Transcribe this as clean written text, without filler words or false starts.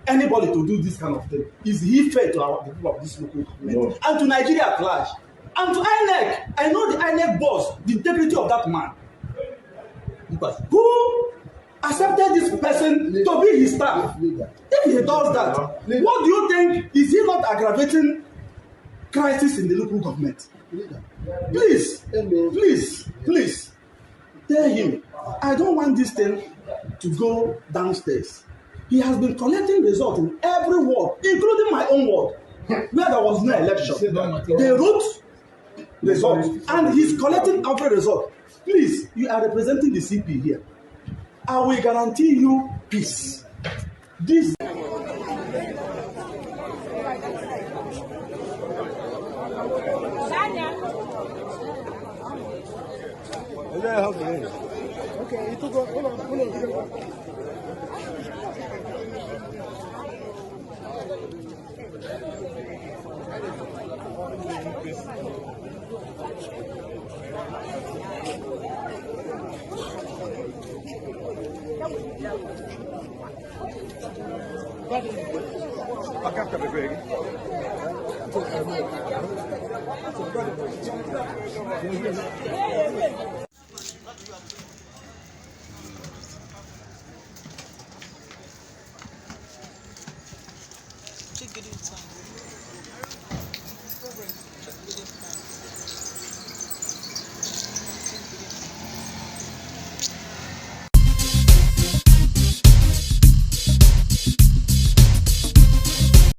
anybody to do this kind of thing. Is he fair to the people of this local government and to Nigeria at large? And to INEC, I know the INEC boss, the integrity of that man. Because who accepted this person to be his staff? If he does that, what do you think? Is he not aggravating crisis in the local government? Please, please, please, tell him, I don't want this thing to go downstairs. He has been collecting results in every ward, including my own ward, where there was no election. They wrote results, and he's collecting every result. Please, you are representing the CP here. I will guarantee you peace. This. Okay, you took hold on. Back after the break.